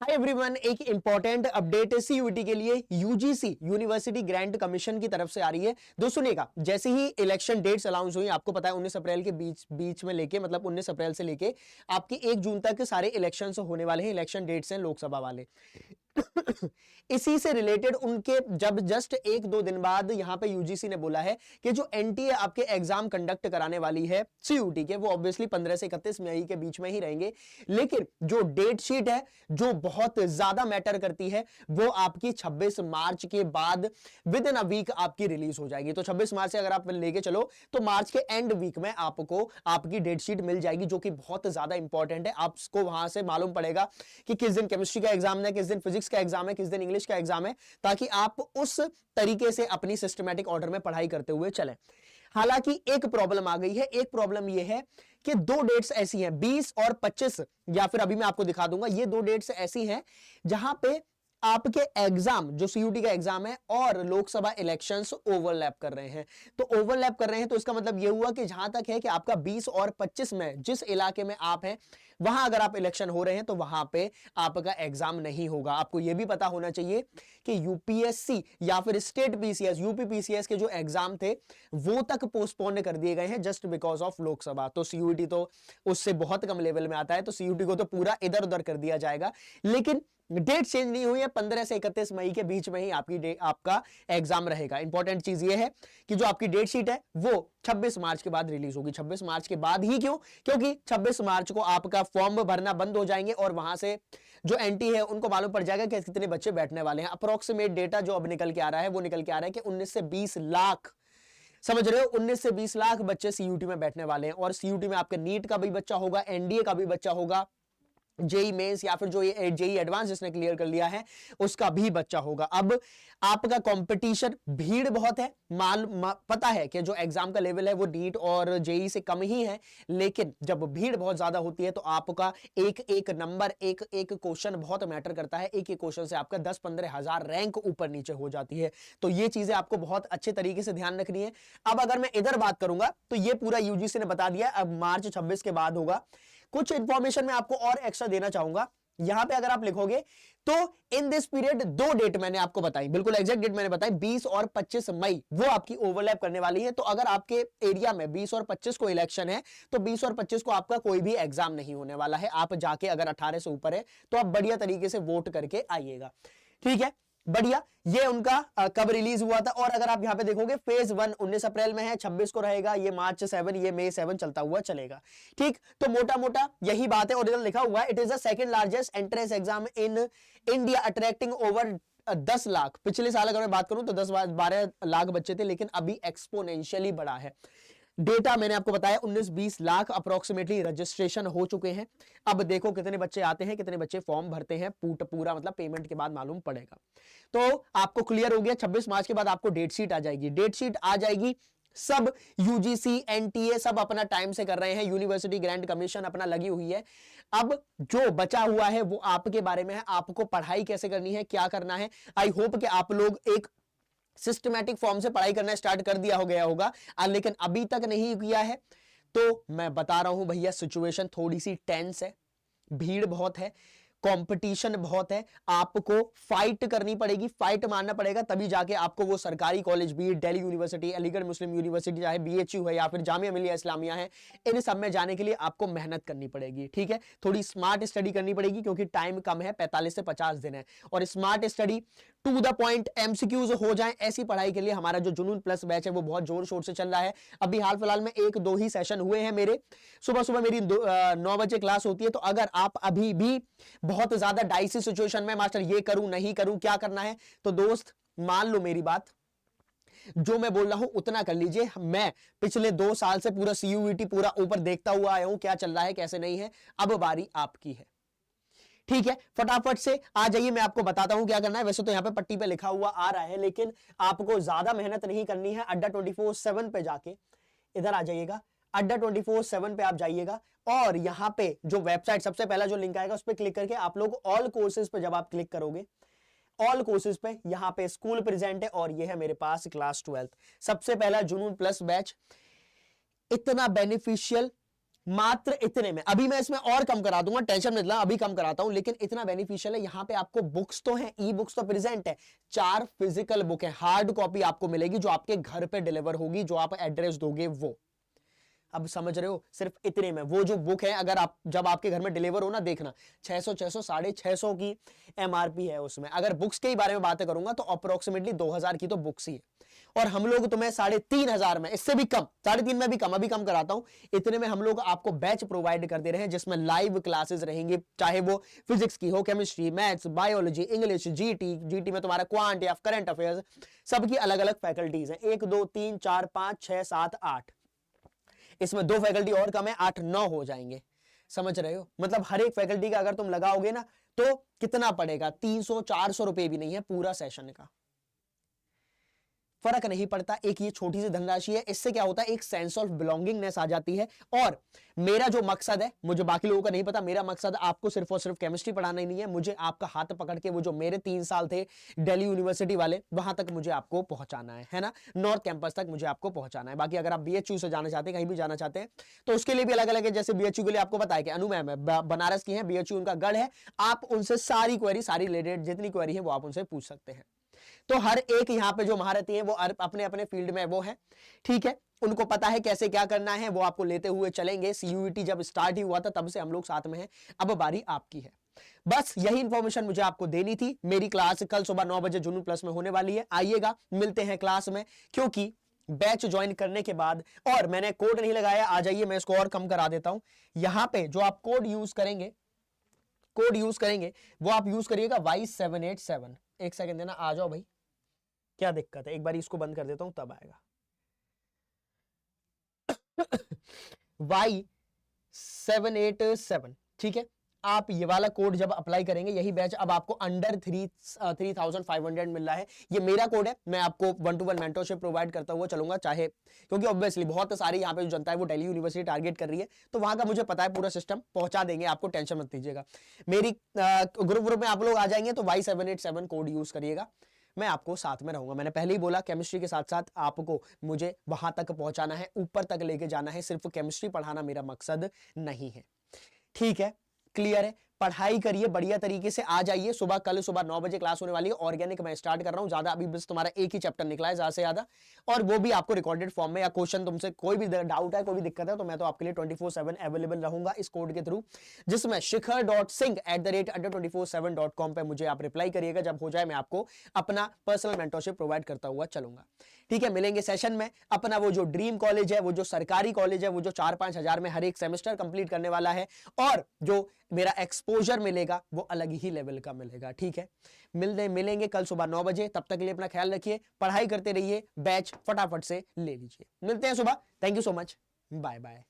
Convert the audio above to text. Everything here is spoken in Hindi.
हाय एवरीवन, एक इंपॉर्टेंट अपडेट सीयूईटी के लिए यूजीसी यूनिवर्सिटी ग्रांट कमीशन की तरफ से आ रही है। दोस्तों सुनिएगा, जैसे ही इलेक्शन डेट्स अनाउंस हुई, आपको पता है 19 अप्रैल के बीच में लेके मतलब 19 अप्रैल से लेके आपकी 1 जून तक सारे इलेक्शंस होने वाले हैं। इलेक्शन डेट्स हैं लोकसभा वाले। इसी से रिलेटेड उनके जब जस्ट 1-2 दिन बाद यहां पे यूजीसी ने बोला है कि जो एनटीए आपके एग्जाम कंडक्ट कराने वाली है सीयूटी के, वो ऑब्वियसली 15 से 31 मई के बीच में ही रहेंगे, लेकिन जो डेट शीट है जो बहुत ज्यादा मैटर करती है वो आपकी 26 मार्च के बाद विद इन अ वीक आपकी रिलीज हो जाएगी। तो 26 मार्च से अगर आप लेके चलो तो मार्च के एंड वीक में आपको आपकी डेट शीट मिल जाएगी, जो कि बहुत ज्यादा इंपॉर्टेंट है। आपको वहां से मालूम पड़ेगा कि किस दिन केमिस्ट्री का एग्जाम है, किस दिन फिजिक्स का एग्जाम है, किस दिन इंग्लिश का एग्जाम है, ताकि आप उस तरीके से अपनी सिस्टमैटिक ऑर्डर में पढ़ाई करते हुए चलें। हालांकि एक प्रॉब्लम आ गई है। एक प्रॉब्लम यह है कि 2 डेट्स ऐसी हैं 20 और 25, या फिर अभी मैं आपको दिखा दूंगा। ये 2 डेट्स ऐसी हैं जहां पे आपके एग्जाम जो सीयूटी का एग्जाम है और लोकसभा इलेक्शंस ओवरलैप कर रहे हैं। तो ओवरलैप कर रहे हैं तो इसका मतलब यह हुआ कि जहां तक है कि आपका 20 और 25 में जिस इलाके में आप हैं वहां अगर आप इलेक्शन हो रहे हैं तो वहां पे आपका एग्जाम नहीं होगा। आपको यह भी पता होना चाहिए कि यूपीएससी या फिर स्टेट पीसीएस, यूपी पीसीएस के जो एग्जाम थे वो तक पोस्टपोन कर दिए गए हैं जस्ट बिकॉज ऑफ लोकसभा। तो सीयूटी तो उससे बहुत कम लेवल में आता है, तो सीयूटी को तो पूरा इधर उधर कर दिया जाएगा। लेकिन डेट चेंज नहीं हुई है, 15 से 31 मई के बीच में ही आपका एग्जाम रहेगा। इंपॉर्टेंट चीज यह है कि जो आपकी डेट शीट है वो 26 मार्च के बाद रिलीज होगी। 26 मार्च के बाद ही क्यों? क्योंकि 26 मार्च को आपका फॉर्म भरना बंद हो जाएंगे और वहां से जो एनटी है उनको मालूम पड़ जाएगा कि कितने बच्चे बैठने वाले हैं। अप्रोक्सीमेट डेटा जो अब निकल के आ रहा है वो निकल के आ रहा है कि 19 से 20 लाख, समझ रहे हो, 19 से 20 लाख बच्चे सीयूटी में बैठने वाले हैं। और सीयूटी में आपके नीट का भी बच्चा होगा, एनडीए का भी बच्चा होगा, जेई मेंस या फिर जो जेई एडवांस जिसने क्लियर कर लिया है उसका भी बच्चा होगा। अब आपका कंपटीशन, भीड़ बहुत है, पता है कि जो एग्जाम का लेवल है वो नीट और जेई से कम ही है, लेकिन जब भीड़ बहुत ज्यादा होती है तो आपका एक एक नंबर, एक एक क्वेश्चन बहुत मैटर करता है। एक एक क्वेश्चन से आपका 10-15 हजार रैंक ऊपर नीचे हो जाती है। तो ये चीजें आपको बहुत अच्छे तरीके से ध्यान रखनी है। अब अगर मैं इधर बात करूंगा तो ये पूरा यूजीसी ने बता दिया, अब मार्च 26 के बाद होगा। कुछ इंफॉर्मेशन मैं आपको और एक्स्ट्रा देना चाहूंगा। यहां पे अगर आप लिखोगे तो इन दिस पीरियड 2 डेट मैंने आपको बताई, बिल्कुल एग्जैक्ट डेट मैंने बताई, 20 और 25 मई, वो आपकी ओवरलैप करने वाली है। तो अगर आपके एरिया में 20 और 25 को इलेक्शन है तो 20 और 25 को आपका कोई भी एग्जाम नहीं होने वाला है। आप जाके अगर 18 से ऊपर है तो आप बढ़िया तरीके से वोट करके आइएगा, ठीक है, बढ़िया। ये उनका कब रिलीज हुआ था। और अगर आप यहां पे देखोगे फेज 1 19 अप्रैल में है, 26 को रहेगा, ये मार्च 7, ये मई 7 चलता हुआ चलेगा, ठीक। तो मोटा मोटा यही बात है। और इधर लिखा हुआ है it is the second largest entrance exam in India attracting over 10 lakh. पिछले साल अगर मैं बात करूं तो 10-12 लाख बच्चे थे, लेकिन अभी एक्सपोनेंशियली बढ़ा है। डेटा मैंने आपको बताया 19-20 लाख अप्रोक्सीमेटली रजिस्ट्रेशन हो चुके हैं। अब देखो कितने बच्चे आते हैं, कितने बच्चे फॉर्म भरते हैं, पूरा मतलब पेमेंट के बाद मालूम पड़ेगा। तो आपको क्लियर हो गया, 26 मार्च के बाद आपको डेट शीट आ जाएगी। डेट शीट आ जाएगी, सब यूजीसी एनटीए सब अपना टाइम से कर रहे हैं, यूनिवर्सिटी ग्रांट कमीशन अपना लगी हुई है। अब जो बचा हुआ है वो आपके बारे में है, आपको पढ़ाई कैसे करनी है, क्या करना है। आई होप कि आप लोग एक सिस्टमैटिक फॉर्म से पढ़ाई करना स्टार्ट कर दिया हो गया होगा, लेकिन अभी तक नहीं किया है तो मैं बता रहा हूं भैया, सिचुएशन थोड़ी सी टेंस है, भीड़ बहुत है, कंपटीशन बहुत है, आपको फाइट करनी पड़ेगी, फाइट मारना पड़ेगा, तभी जाके आपको वो सरकारी कॉलेज भी, दिल्ली यूनिवर्सिटी, अलीगढ़ मुस्लिम यूनिवर्सिटी, चाहे बीएचयू है या फिर जामिया मिलिया इस्लामिया है, इन सब में जाने के लिए आपको मेहनत करनी पड़ेगी, ठीक है। थोड़ी स्मार्ट स्टडी करनी पड़ेगी क्योंकि टाइम कम है, 45 से 50 दिन है। और smart study, to the point, MCQs हो जाए, ऐसी पढ़ाई के लिए हमारा जो जुनून प्लस बैच है वो बहुत जोर शोर से चल रहा है। अभी हाल फिलहाल में 1-2 ही सेशन हुए हैं मेरे। सुबह सुबह मेरी 9 बजे क्लास होती है। तो अगर आप अभी भी बहुत ज्यादा डाइसी सिचुएशन में, मास्टर ये करूं नहीं करूं क्या करना है, तो दोस्त मान लो मेरी बात, जो मैं बोल रहा हूं उतना कर लीजिए। मैं पिछले 2 साल से पूरा सीयूईटी पूरा ऊपर देखता हुआ आया हूं, क्या चल रहा है कैसे नहीं है। अब बारी आपकी है, ठीक है। फटाफट से आ जाइए, मैं आपको बताता हूं क्या करना है। वैसे तो यहां पे पट्टी पे लिखा हुआ आ रहा है, लेकिन आपको ज्यादा मेहनत नहीं करनी है। अड्डा 24/7 पे जाके इधर आ जाइएगा, अड्डा 24/7 पे आप जाइएगा और यहां पे जो वेबसाइट, सबसे पहला जो लिंक आएगा उस पर क्लिक करके आप लोग ऑल कोर्सेज पे जब आप क्लिक करोगे, ऑल कोर्सेज पे यहां पे स्कूल प्रेजेंट है और ये है मेरे पास क्लास 12th। सबसे पहला जुनून प्लस बैच, इतना बेनिफिशियल मात्र इतने में। अभी मैं इसमें और कम करा दूंगा, टेंशन मत लो, अभी कम कराता हूं, लेकिन इतना बेनिफिशियल है। यहां पे आपको बुक्स तो हैं, ई बुक्स तो प्रेजेंट है, 4 फिजिकल बुक है, हार्ड कॉपी आपको मिलेगी जो आपके घर पे डिलीवर होगी, जो आप एड्रेस दोगे वो। अब समझ रहे हो, सिर्फ इतने में वो जो बुक है, अगर आप जब आपके घर में डिलीवर हो ना, देखना 600 600 650 की एमआरपी है उसमें। अगर बुक्स के ही बारे में बातें करूंगा तो अप्रोक्सीमेटली 2000 की तो बुक्स ही है, और हम लोग तुम्हें 3500 में, इससे भी कम, 3.5 में भी कम, अभी कम कराता हूं, इतने में हम लोग आपको बैच प्रोवाइड कर दे रहे हैं जिसमें लाइव क्लासेस रहेंगे, चाहे वो फिजिक्स की हो, chemistry, maths, biology, English, GT में तुम्हारा क्वांट या करंट अफेयर्स, सबकी अलग अलग फैकल्टीज हैं, 1 2 3 4 5 6 7 8, इसमें 2 फैकल्टी और कम है, 8 9 हो जाएंगे। समझ रहे हो, मतलब हर एक फैकल्टी का अगर तुम लगाओगे ना तो कितना पड़ेगा, 300 400 रुपए भी नहीं है पूरा सेशन का, फर्क नहीं पड़ता। एक ये छोटी सी धनराशि है, इससे क्या होता है, एक सेंस ऑफ बिलोंगिंगनेस आ जाती है। और मेरा जो मकसद है, मुझे बाकी लोगों का नहीं पता, मेरा मकसद आपको सिर्फ और सिर्फ केमिस्ट्री पढ़ाना ही नहीं है, मुझे आपका हाथ पकड़ के वो जो मेरे 3 साल थे दिल्ली यूनिवर्सिटी वाले, वहां तक मुझे आपको पहुंचाना है ना, नॉर्थ कैंपस तक मुझे आपको पहुंचाना है। बाकी अगर आप बीएचयू से जाना चाहते हैं, कहीं भी जाना चाहते हैं, तो उसके लिए भी अलग अलग है। जैसे बीएचयू के लिए आपको पता है कि अनु मैम है, बनारस की है, बीएचयू उनका गढ़ है, आप उनसे सारी क्वेरी, सारी रिलेटेड जितनी क्वेरी है वो आप उनसे पूछ सकते हैं। तो हर एक यहां पे जो महारथी है वो अपने अपने फील्ड में वो है, ठीक है, उनको पता है कैसे क्या करना है, वो आपको लेते हुए चलेंगे। सीयूईटी जब स्टार्ट ही हुआ था तब से हम लोग साथ में हैं, अब बारी आपकी है। बस यही इंफॉर्मेशन मुझे आपको देनी थी। मेरी क्लास कल सुबह 9 बजे जुनून प्लस में होने वाली है, आइएगा, मिलते हैं क्लास में, क्योंकि बैच ज्वाइन करने के बाद, और मैंने कोड नहीं लगाया, आ जाइए, मैं इसको और कम करा देता हूं। यहां पे जो आप कोड यूज करेंगे वो आप यूज करिएगा Y787। एक सेकंड देना, आ जाओ भाई, क्या दिक्कत है, एक बार इसको बंद कर देता हूं तब आएगा। Y787, ठीक है। आप ये वाला कोड जब अप्लाई करेंगे, यही बैच अब आपको अंडर 3500 मिल रहा है। ये मेरा कोड है, मैं आपको 1-to-1 मेंटरशिप प्रोवाइड करता हुआ चलूंगा, चाहे, क्योंकि ऑब्वियसली बहुत सारी यहाँ पे जो जनता है वो दिल्ली यूनिवर्सिटी टारगेट कर रही है, तो वहां का मुझे पता है, पूरा सिस्टम पहुंचा देंगे आपको, टेंशन मत लीजिएगा। मेरी ग्रुप में आप लोग आ जाएंगे तो Y787 कोड यूज करिएगा, मैं आपको साथ में रहूंगा। मैंने पहले ही बोला, केमिस्ट्री के साथ साथ आपको मुझे वहां तक पहुंचाना है, ऊपर तक लेके जाना है, सिर्फ केमिस्ट्री पढ़ाना मेरा मकसद नहीं है, ठीक है, क्लियर है। पढ़ाई करिए बढ़िया तरीके से, आ जाइए सुबह, कल सुबह 9 बजे क्लास होने वाली है। ऑर्गेनिक मैं स्टार्ट कर रहा हूं, ज्यादा अभी बस तुम्हारा एक ही चैप्टर निकला है, ज्यादा से ज्यादा, और वो भी आपको रिकॉर्डेड फॉर्म में, या क्वेश्चन तुमसे कोई भी डाउट है, कोई भी दिक्कत है, तो मैं तो आपके लिए 24/7 अवेलेबल रहूंगा इस कोड के थ्रू, जिसमें shikhar.singh@247.com पे मुझे आप रिप्लाई करिएगा। जब हो जाए मैं आपको अपना पर्सनल मेंटरशिप प्रोवाइड करता हुआ चलूंगा, ठीक है। मिलेंगे सेशन में। अपना वो जो ड्रीम कॉलेज है, वो जो सरकारी कॉलेज है, वो जो 4-5 हजार में हर एक सेमेस्टर कंप्लीट करने वाला है, और जो मेरा एक्सपोजर मिलेगा वो अलग ही लेवल का मिलेगा, ठीक है। मिलेंगे कल सुबह 9 बजे, तब तक के लिए अपना ख्याल रखिए, पढ़ाई करते रहिए, बैच फटाफट से ले लीजिए। मिलते हैं सुबह, thank you so much, bye bye.